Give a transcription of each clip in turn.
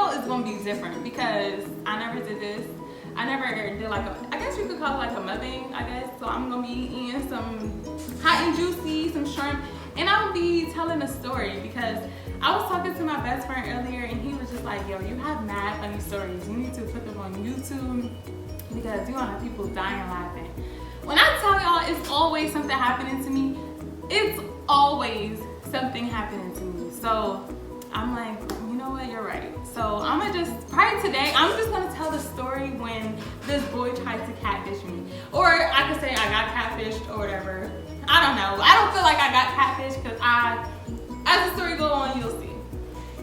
video is gonna be different because I never did this. I never did like I guess you could call it like a mukbang, I guess. So I'm gonna be eating some hot and juicy, some shrimp, and I'll be telling a story because I was talking to my best friend earlier and he was just like, yo, you have mad funny stories. You need to put them on YouTube because you gonna have people dying laughing. When I tell y'all it's always something happening to me, it's always something happening to me. So I'm like, you know what, you're right. So I'm gonna just, probably today, I'm just gonna tell the story when this boy tried to catfish me. Or I could say I got catfished or whatever. I don't know. I don't feel like I got catfished because as the story goes on, you'll see.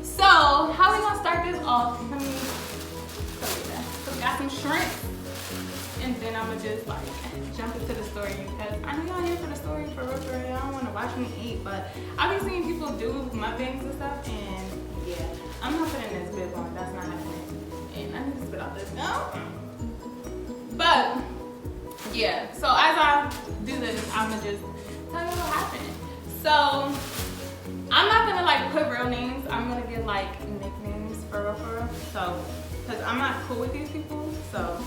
So how we gonna start this off? Let me show you that. So we got some shrimp. And then I'm gonna just like jump into the story because I know y'all here for the story for real, for real. I don't wanna watch me eat, but I've been seeing people do mukbangs and stuff, and yeah, I'm not putting this bib on, that's not happening. And I need to spit out this now. But yeah, so as I do this, I'm gonna just tell you what happened. So I'm not gonna like put real names, I'm gonna give like nicknames for real. So, cause I'm not cool with these people, so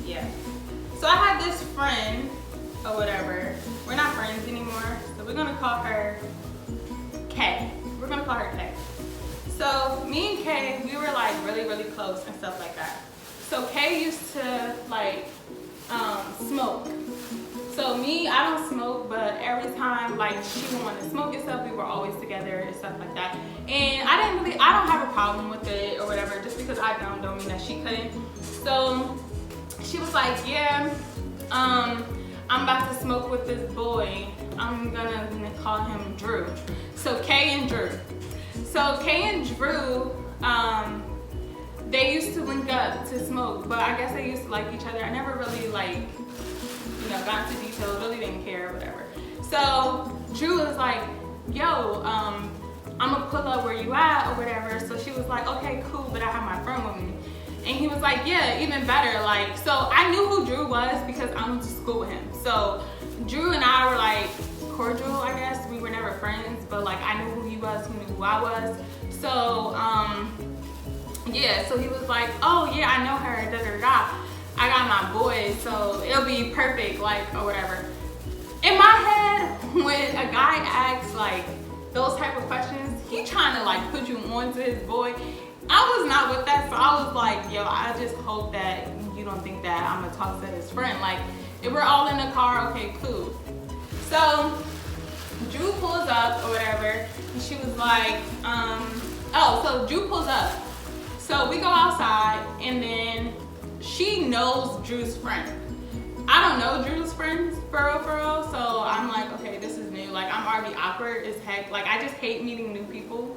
yeah. So I had this friend or whatever. We're not friends anymore, so we're gonna call her Kay. We're gonna call her Kay. So me and Kay, we were like really close and stuff like that. So Kay used to like smoke. So me, I don't smoke, but every time like she would want to smoke and stuff, we were always together and stuff like that. And I don't have a problem with it or whatever. Just because I don't mean that she couldn't. So she was like, yeah, I'm about to smoke with this boy. I'm gonna call him Drew. So Kay and Drew. So Kay and Drew, they used to link up to smoke, but I guess they used to like each other. I never really like, you know, got into details, really didn't care or whatever. So Drew was like, yo, I'm gonna pull up where you at or whatever. So she was like, okay, cool, but I have my friend with me. And he was like, yeah, even better. Like, so I knew who Drew was because I went to school with him. So Drew and I were like cordial, I guess. We were never friends, but like I knew who he was, he knew who I was. So yeah, so he was like, oh yeah, I know her, da da da. I got my boy, so it'll be perfect, like, or whatever. In my head, when a guy asks like those type of questions, he trying to like put you on to his boy. I was not with that, so I was like, yo, I just hope that you don't think that I'm gonna talk to his friend. Like, if we're all in the car, okay, cool. So, Drew pulls up or whatever, and she was like, so Drew pulls up. So we go outside, and then she knows Drew's friend. I don't know Drew's friends, for real, so I'm like, okay, this is new. Like, I'm already awkward as heck. Like, I just hate meeting new people.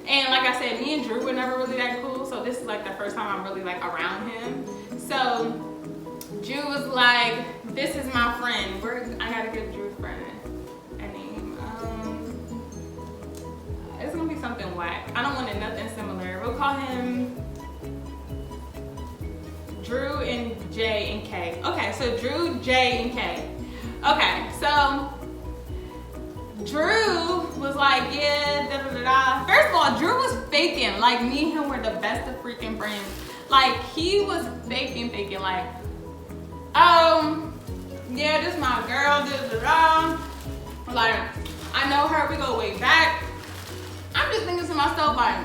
And like I said, me and Drew were never really that cool, so this is like the first time I'm really like around him. So Drew was like, this is my friend. I gotta give Drew's friend a name. It's gonna be something whack. I don't want it nothing similar. We'll call him Drew and J and K. Okay, so Drew, J, and K. Okay, so Drew was like, yeah, da da da da. First of all, Drew was faking. Like, me and him were the best of freaking friends. Like, he was faking, like, yeah, this my girl, da da da. Like, I know her, we go way back. I'm just thinking to myself, like,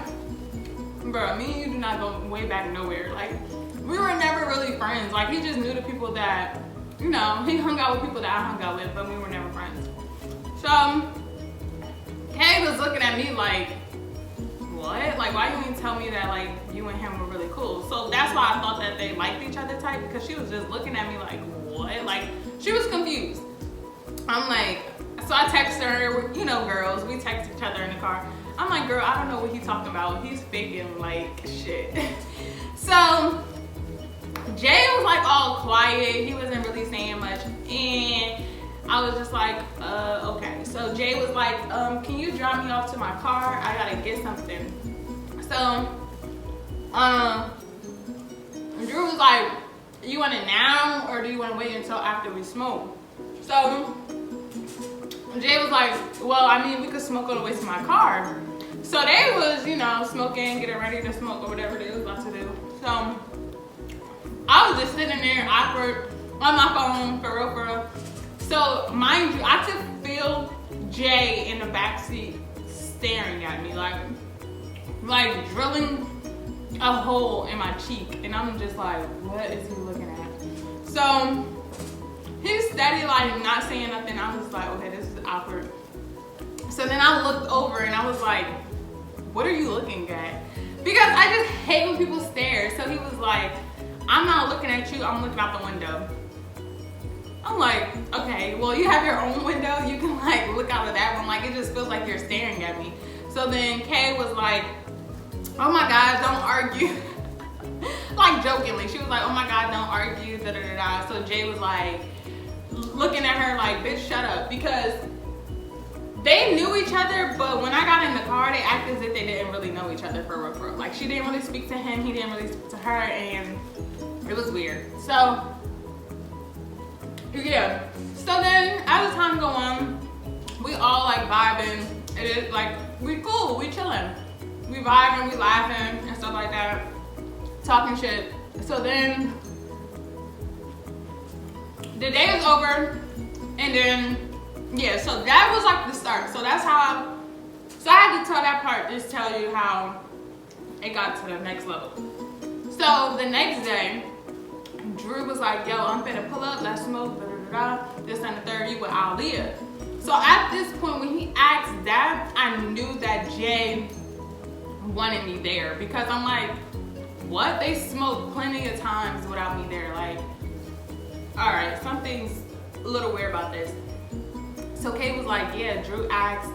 bro, me and you do not go way back nowhere. Like, we were never really friends. Like, he just knew the people that, you know, he hung out with people that I hung out with, but we were never friends. So, Kay was looking at me like, what? Like, why you didn't tell me that, like, you and him were really cool? So that's why I thought that they liked each other type, because she was just looking at me like, what? Like, she was confused. I'm like, so I text her, you know, girls, we text each other in the car. I'm like, girl, I don't know what he's talking about. He's faking like shit. So, Jay was like all quiet. He wasn't really saying much. And I was just like, okay. So Jay was like, can you drop me off to my car? I gotta get something. So, Drew was like, you want it now or do you want to wait until after we smoke? So, Jay was like, well, I mean, we could smoke on the way to my car. So they was, you know, smoking, getting ready to smoke or whatever they was about to do. So I was just sitting there awkward on my phone, for real, for real. So mind you, I could feel Jay in the backseat staring at me, like drilling a hole in my cheek, and I'm just like, what is he looking at? So he's steady, like not saying nothing. I was like, okay, this is awkward. So then I looked over and I was like, what are you looking at? Because I just hate when people stare. So he was like, I'm not looking at you, I'm looking out the window. I'm like, okay, well, you have your own window, you can like look out of that one. Like, it just feels like you're staring at me. So then Kay was like, oh my God, don't argue. Like jokingly, she was like, oh my God, don't argue, da da da da. So Jay was like, looking at her like, bitch, shut up. Because they knew each other, but when I got in the car, they acted as if they didn't really know each other for real. Like, she didn't really speak to him, he didn't really speak to her, and it was weird. So, yeah. So then, as the time go on, we all like vibing. It is like, we cool, we chilling. We vibing, we laughing, and stuff like that. Talking shit. So then, the day was over, and then, yeah, so that was like the start. So that's how, so I had to tell that part, just tell you how it got to the next level. So the next day, Drew was like, yo, I'm finna pull up, let's smoke, da da da da, this and the third, you with Aaliyah. So at this point, when he asked that, I knew that Jay wanted me there, because I'm like, what? They smoked plenty of times without me there. Like, all right, something's a little weird about this. So Kay was like, yeah, Drew asked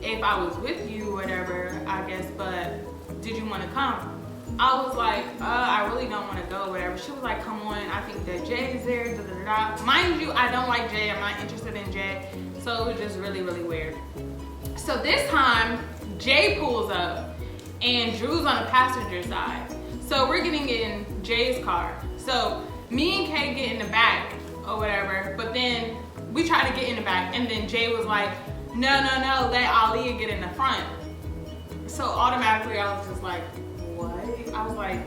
if I was with you or whatever, I guess, but did you want to come? I was like, I really don't want to go, whatever. She was like, come on, I think that Jay is there, da da da da. Mind you, I don't like Jay, I'm not interested in Jay, so it was just really, really weird. So this time, Jay pulls up, and Drew's on the passenger side. So we're getting in Jay's car. So me and Kay get in the back or whatever, but then we try to get in the back, and then Jay was like, no, let Aaliyah get in the front. So automatically I was just like, what? I was like,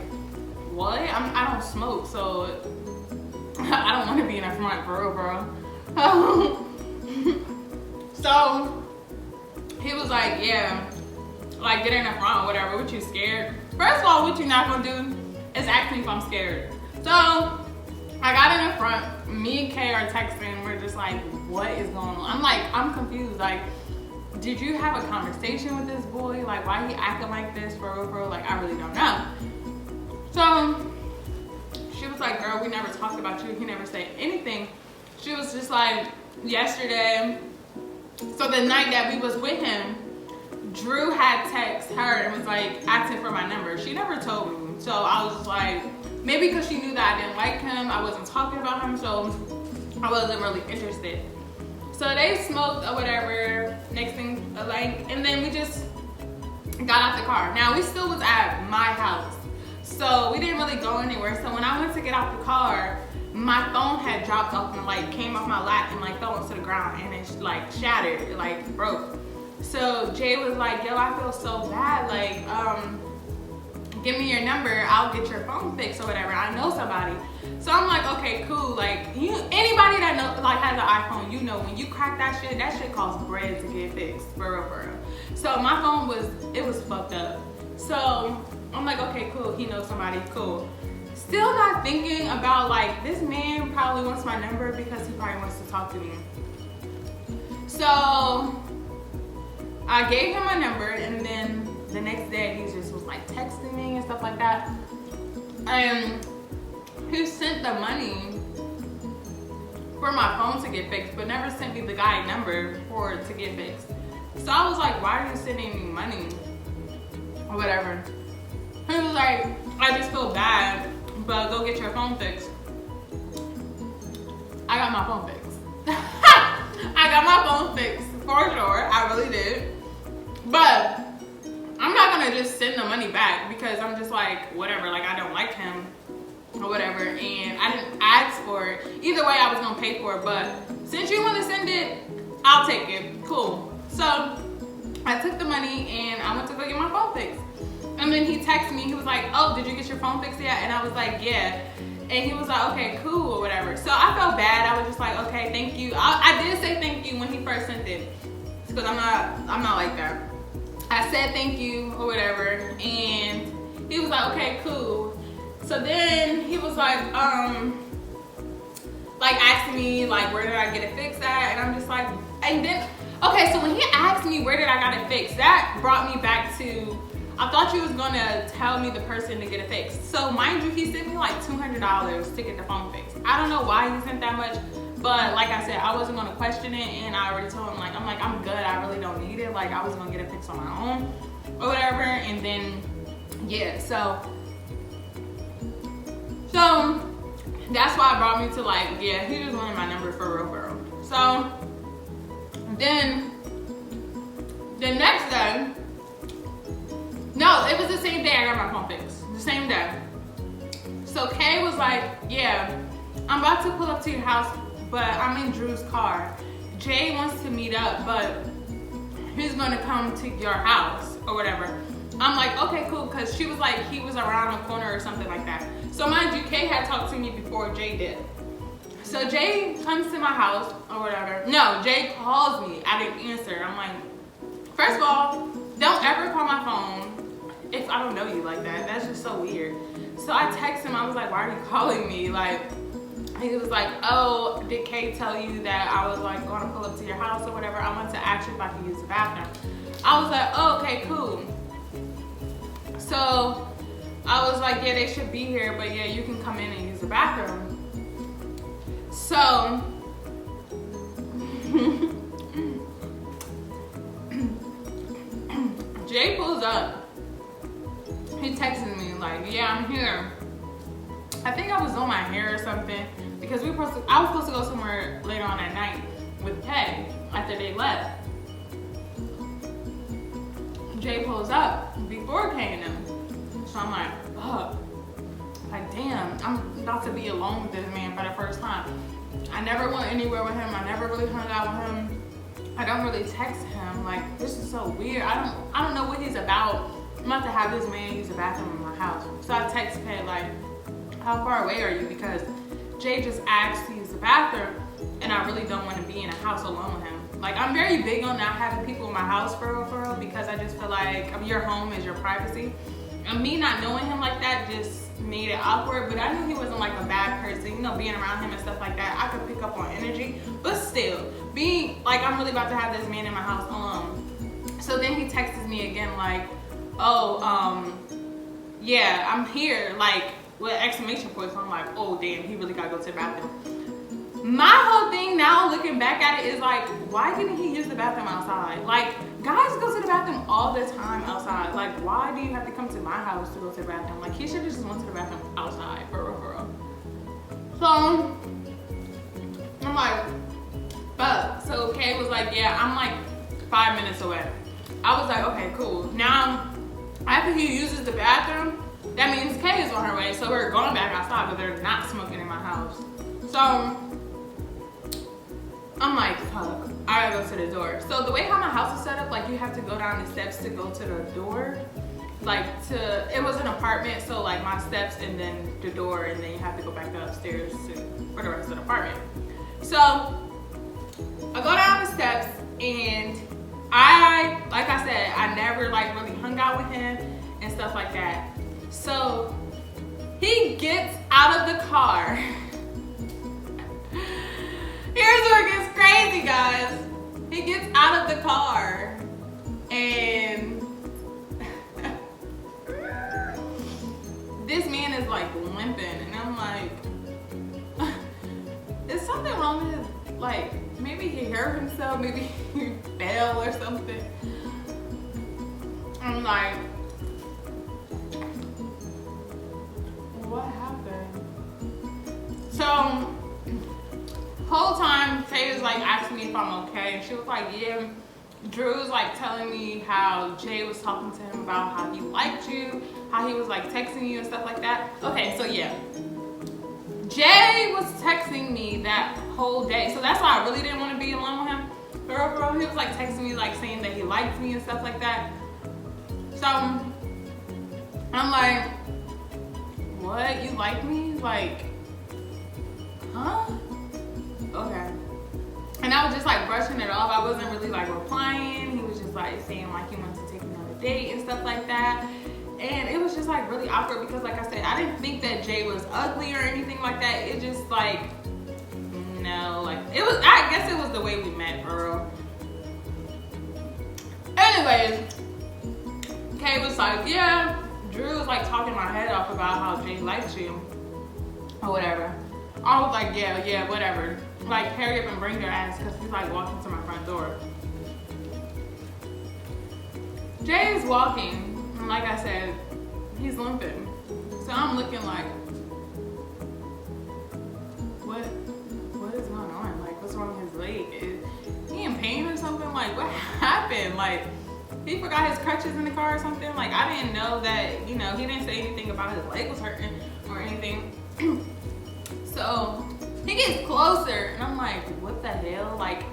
what? I don't smoke, so I don't want to be in the front, for real, bro. So he was like, yeah, like get in the front or whatever. What, you scared? First of all, what you not gonna do is ask me if I'm scared. So I got in the front, me and Kay are texting, we're just like, what is going on? I'm confused, like, did you have a conversation with this boy? Like, why he acting like this, for real? Like, I really don't know. So she was like, girl, we never talked about you, he never said anything. She was just like, yesterday, so the night that we was with him, Drew had texted her and was like asking for my number. She never told me. So I was just like, maybe because she knew that I didn't like him, I wasn't talking about him, so I wasn't really interested. So they smoked or whatever, next thing, like, and then we just got out the car. Now we still was at my house, so we didn't really go anywhere. So when I went to get out the car, my phone had dropped off and like came off my lap and like fell into the ground, and it like shattered, it like broke. So Jay was like, yo, I feel so bad, like, give me your number, I'll get your phone fixed or whatever, I know somebody. So I'm like, okay, cool, like, anybody that knows, like, has an iPhone, you know, when you crack that shit costs bread to get fixed, for real. So my phone was fucked up. So I'm like, okay, cool, he knows somebody, cool. Still not thinking about, like, this man probably wants my number because he probably wants to talk to me. So I gave him my number, and then the next day he just was like texting me and stuff like that. And he sent the money for my phone to get fixed, but never sent me the guy number for it to get fixed. So I was like, why are you sending me money? Or whatever. He was like, I just feel bad, but go get your phone fixed. I got my phone fixed. I got my phone fixed, for sure, I really did. But I'm not gonna just send the money back because I'm just like, whatever, like I don't like him or whatever, and I didn't ask for it. Either way, I was gonna pay for it, but since you wanna send it, I'll take it, cool. So I took the money and I went to go get my phone fixed. And then he texted me, he was like, oh, did you get your phone fixed yet? And I was like, yeah. And he was like, okay, cool, or whatever. So I felt bad. I was just like, okay, thank you. I did say thank you when he first sent it, because I'm not like that. I said thank you or whatever, and he was like, okay, cool. So then he was like asking me like, where did I get it fixed at? And I'm just like, and then, okay, so when he asked me where did I got it fixed, that brought me back to, I thought you was gonna tell me the person to get it fixed. So mind you, he sent me like $200 to get the phone fixed. I don't know why he sent that much, but like I said, I wasn't gonna question it, and I already told him, like, I'm good, I really don't need it. Like, I was gonna get it fixed on my own or whatever. And then, yeah, so that's why it brought me to like, yeah, he just wanted my number for real. So then the next day, no, it was the same day I got my phone fixed. The same day. So Kay was like, yeah, I'm about to pull up to your house, but I'm in Drew's car. Jay wants to meet up, but he's gonna come to your house or whatever. I'm like, okay, cool, because she was like, he was around the corner or something like that. So mind you, Kay had talked to me before Jay did. So Jay comes to my house or whatever. No, Jay calls me. I didn't answer. I'm like, first of all, don't ever call my phone if I don't know you like that. That's just so weird. So I text him. I was like, why are you calling me? Like, he was like, oh, did Kay tell you that I was like going to pull up to your house or whatever? I wanted to ask you if I could use the bathroom. I was like, oh, okay, cool. So I was like, yeah, they should be here, but yeah, you can come in and use the bathroom. So Jay pulls up. He texted me like, yeah, I'm here. I think I was on my hair or something, because I was supposed to go somewhere later on at night with Kay after they left. Jay pulls up before Kay and them. So I'm like, fuck. Like, damn, I'm about to be alone with this man for the first time. I never went anywhere with him. I never really hung out with him. I don't really text him. Like, this is so weird. I don't know what he's about. I'm about to have this man use the bathroom in my house. So I text Kay like, how far away are you? Because Jay just asked to use the bathroom, and I really don't want to be in a house alone with him. Like, I'm very big on not having people in my house for real, because I just feel like your home is your privacy. And me not knowing him like that just made it awkward, but I knew he wasn't like a bad person, you know, being around him and stuff like that. I could pick up on energy, but still, being like, I'm really about to have this man in my house alone. So then he texts me again like, oh, yeah, I'm here, like, with exclamation points. So I'm like, oh damn, he really gotta go to the bathroom. My whole thing now, looking back at it, is like, why didn't he use the bathroom outside? Like, guys go to the bathroom all the time outside. Like, why do you have to come to my house to go to the bathroom? Like, he should have just went to the bathroom outside, for real. So, I'm like, fuck. So Kay was like, yeah, I'm like 5 minutes away. I was like, okay, cool. Now, after he uses the bathroom, that means Kay is on her way. So we're going back outside, but they're not smoking in my house. So, I'm like, fuck, I gotta go to the door. So the way how my house is set up, like, you have to go down the steps to go to the door. Like, it was an apartment, so like my steps and then the door, and then you have to go back upstairs for the rest of the apartment. So I go down the steps, and like I said, I never like really hung out with him and stuff like that. So he gets out of the car. Here's where it gets crazy, guys. He gets out of the car and this man is like limping, and I'm like, is something wrong with his, like, maybe he hurt himself, maybe he fell or something. I'm like, what happened? So, whole time Tay was like asking me if I'm okay, and she was like, yeah. Drew was like telling me how Jay was talking to him about how he liked you, how he was like texting you and stuff like that. Okay, so yeah, Jay was texting me that whole day, so that's why I really didn't want to be alone with him, Bro, he was like texting me, like saying that he liked me and stuff like that. So I'm like, what? You like me? Like, huh? Okay. And I was just like brushing it off. I wasn't really like replying. He was just like saying like he wants to take another date and stuff like that. And it was just like really awkward because like I said, I didn't think that Jay was ugly or anything like that. It just like, no, like it was, I guess it was the way we met, bro. Anyways, Kay was like, yeah, Drew was like talking my head off about how Jay likes you or whatever. I was like, yeah, whatever. Like, hurry up and bring your ass because he's like walking to my front door. Jay is walking, and like I said, he's limping. So I'm looking like, what is going on? Like, what's wrong with his leg? Is he in pain or something? Like, what happened? Like, he forgot his crutches in the car or something? Like, I didn't know that, you know, he didn't say anything about his leg was hurting or anything. So he gets closer and I'm like, what the hell? Like,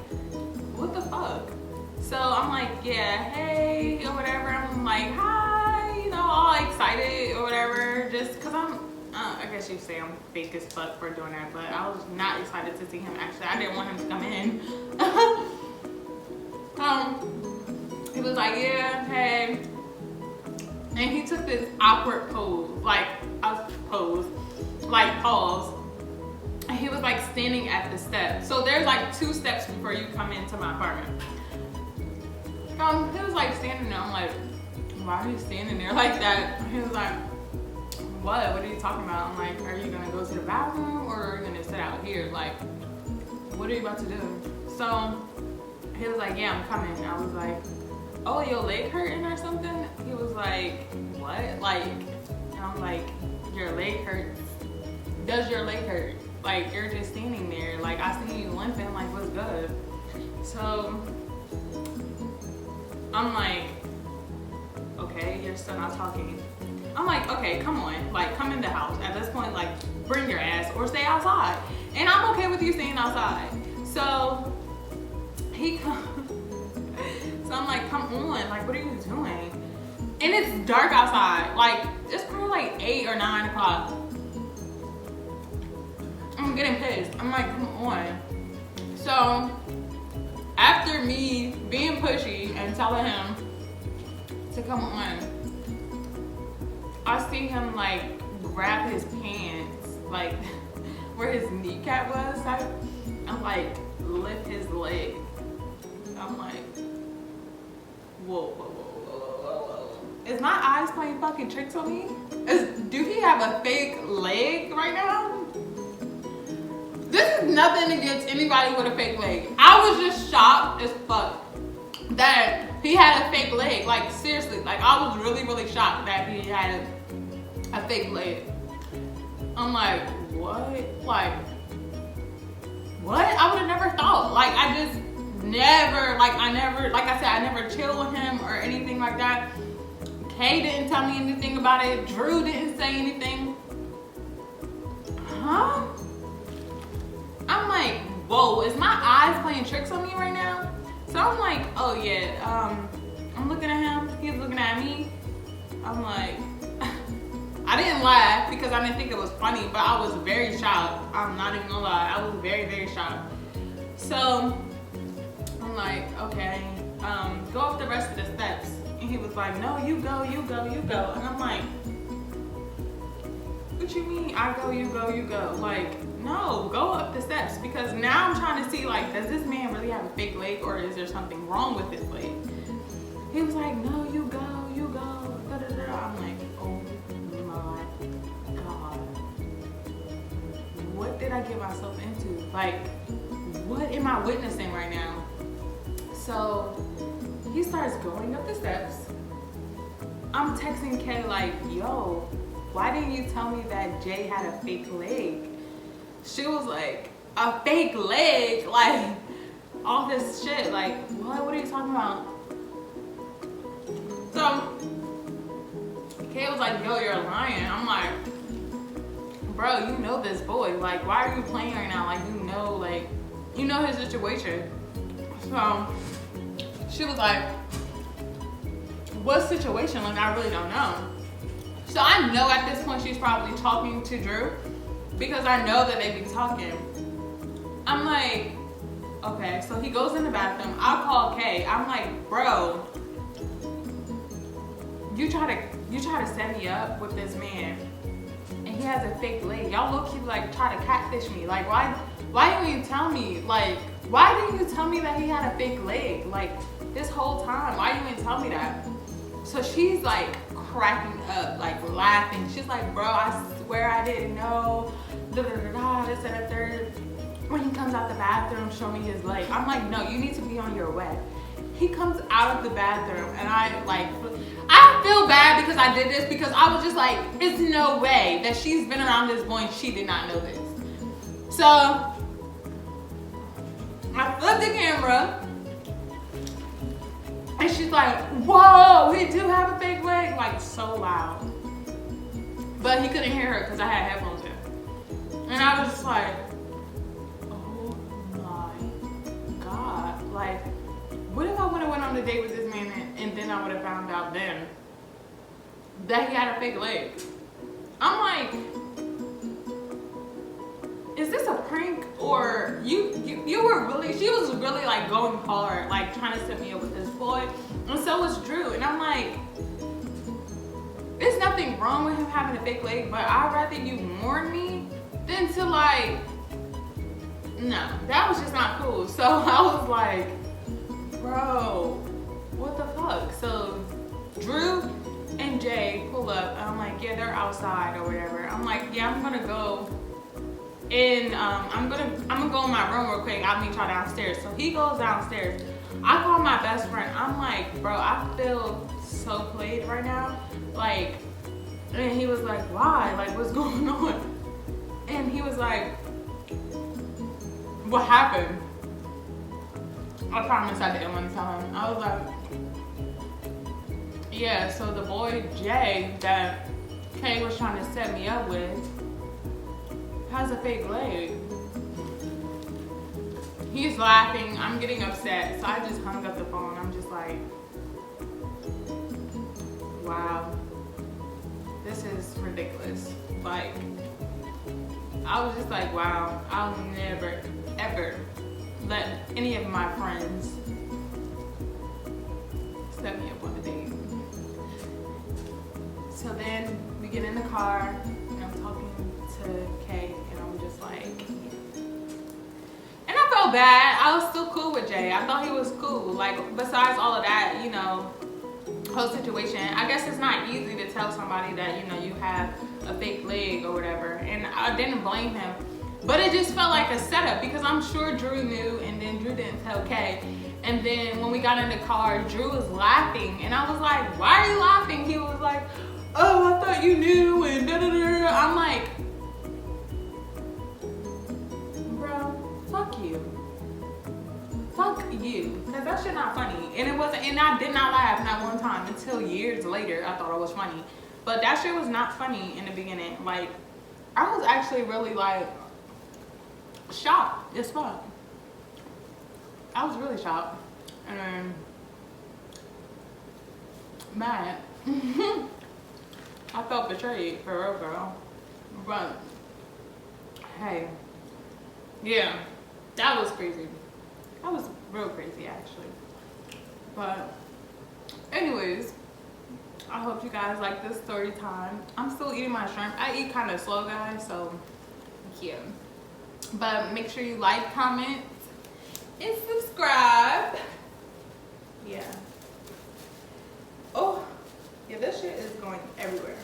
what the fuck? So I'm like, yeah, hey, or whatever. I'm like, hi, you know, all excited or whatever. Just cause I guess you say I'm fake as fuck for doing that, but I was not excited to see him actually. I didn't want him to come in. He was like, yeah, hey. And he took this awkward pose, like pause. And he was like standing at the steps. So there's like 2 steps before you come into my apartment. He was like standing there. I'm like, why are you standing there like that? He was like, what are you talking about? I'm like, are you gonna go to the bathroom or are you gonna sit out here? Like, what are you about to do? So he was like, yeah, I'm coming. I was like, oh, your leg hurting or something? He was like, what? Like, and I'm like, your leg hurts. Does your leg hurt? Like, you're just standing there. Like, I seen you limping. Like, what's good? So I'm like, okay, you're still not talking. I'm like, okay, come on. Like, come in the house. At this point, like, bring your ass or stay outside. And I'm okay with you staying outside. So he comes. So I'm like, come on. Like, what are you doing? And it's dark outside. Like, it's probably like 8 or 9 o'clock. I'm getting pissed. I'm like, come on. So after me being pushy and telling him to come on, I see him like grab his pants, like where his kneecap was. I'm like, lift his leg. I'm like, whoa. Is my eyes playing fucking tricks on me? Do he have a fake leg right now? This is nothing against anybody with a fake leg. I was just shocked as fuck that he had a fake leg. Like, seriously, like I was really shocked that he had a fake leg. I'm like, what? Like, what? I would have never thought. Like, I just never, like I said, I never chilled with him or anything like that. Kay didn't tell me anything about it. Drew didn't say anything. Huh? I'm like, whoa, is my eyes playing tricks on me right now? So I'm like, oh yeah, I'm looking at him, he's looking at me. I'm like, I didn't laugh because I didn't think it was funny, but I was very shocked. I'm not even gonna lie, I was very shocked. So I'm like, okay, go up the rest of the steps. And he was like, no, you go. And I'm like, what you mean I go, you go? Like, no, go up the steps because now I'm trying to see, like, does this man really have a fake leg or is there something wrong with his leg? He was like, no, you go. I'm like, oh my God. What did I get myself into? Like, what am I witnessing right now? So he starts going up the steps. I'm texting Kay like, yo, why didn't you tell me that Jay had a fake leg? She was like, a fake leg? Like, all this shit. Like, what are you talking about? So Kay was like, yo, you're lying. I'm like, bro, you know this boy. Like, why are you playing right now? Like, you know his situation. So she was like, what situation? Like, I really don't know. So I know at this point she's probably talking to Drew because I know that they be talking. I'm like, okay, so he goes in the bathroom. I'll call Kay. I'm like, bro, you try to set me up with this man, and he has a fake leg. Y'all low-key like try to catfish me. Like, why didn't you tell me? Like, why didn't you tell me that he had a fake leg? Like, this whole time, why didn't you tell me that? So she's like cracking up, like laughing. She's like, bro, I swear I didn't know. Da da da da. This and a third. When he comes out the bathroom, show me his leg. I'm like, no, you need to be on your way. He comes out of the bathroom, and I feel bad because I did this, because I was just like, there's no way that she's been around this boy and she did not know this. So I flipped the camera, and she's like, whoa, he do have a fake leg, like so loud. But he couldn't hear her because I had headphones in. And I was just like, oh my God. Like, what if I would have went on a date with this man and then I would have found out then that he had a fake leg? I'm like, is this a prank, or you were really, she was really like going hard, like trying to set me up with this boy, and so was Drew. And I'm like, there's nothing wrong with him having a fake leg, but I'd rather you warn me than to like, no, that was just not cool. So I was like, bro, what the fuck? So Drew and Jay pull up, and I'm like, yeah, they're outside or whatever. I'm like, yeah, I'm gonna go in, I'm gonna go in my room real quick. I'll meet y'all downstairs. So he goes downstairs. I call my best friend. I'm like, bro, I feel so played right now. Like, and he was like, why? Like, what's going on? And he was like, what happened? I promise I didn't want to tell him. I was like, yeah, so the boy Jay that Kay was trying to set me up with has a fake leg. He's laughing, I'm getting upset, so I just hung up the phone. I'm just like, wow, this is ridiculous. Like, I was just like, wow, I'll never, ever let any of my friends set me up on a date. So then we get in the car, and I'm talking to Kay, and I'm just like, and I felt bad. I was still cool with Jay. I thought he was cool. Like, besides all of that, you know, whole situation, I guess it's not easy to tell somebody that, you know, you have a fake leg or whatever, and I didn't blame him. But it just felt like a setup, because I'm sure Drew knew, and then Drew didn't tell Kay. And then when we got in the car, Drew was laughing, and I was like, why are you laughing? He was like, oh, I thought you knew, and da da da. I'm like, bro, fuck you. Fuck you. Because that shit not funny. And it wasn't, and I did not laugh not one time until years later I thought it was funny. But that shit was not funny in the beginning. Like, I was actually really like shocked as fuck. I was really shocked and mad. I felt betrayed, for real, girl. But hey, yeah, that was crazy. That was real crazy, actually. But anyways, I hope you guys like this story time. I'm still eating my shrimp. I eat kind of slow, guys, so yeah. But make sure you like, comment, and subscribe. Yeah. Oh, yeah, this shit is going everywhere.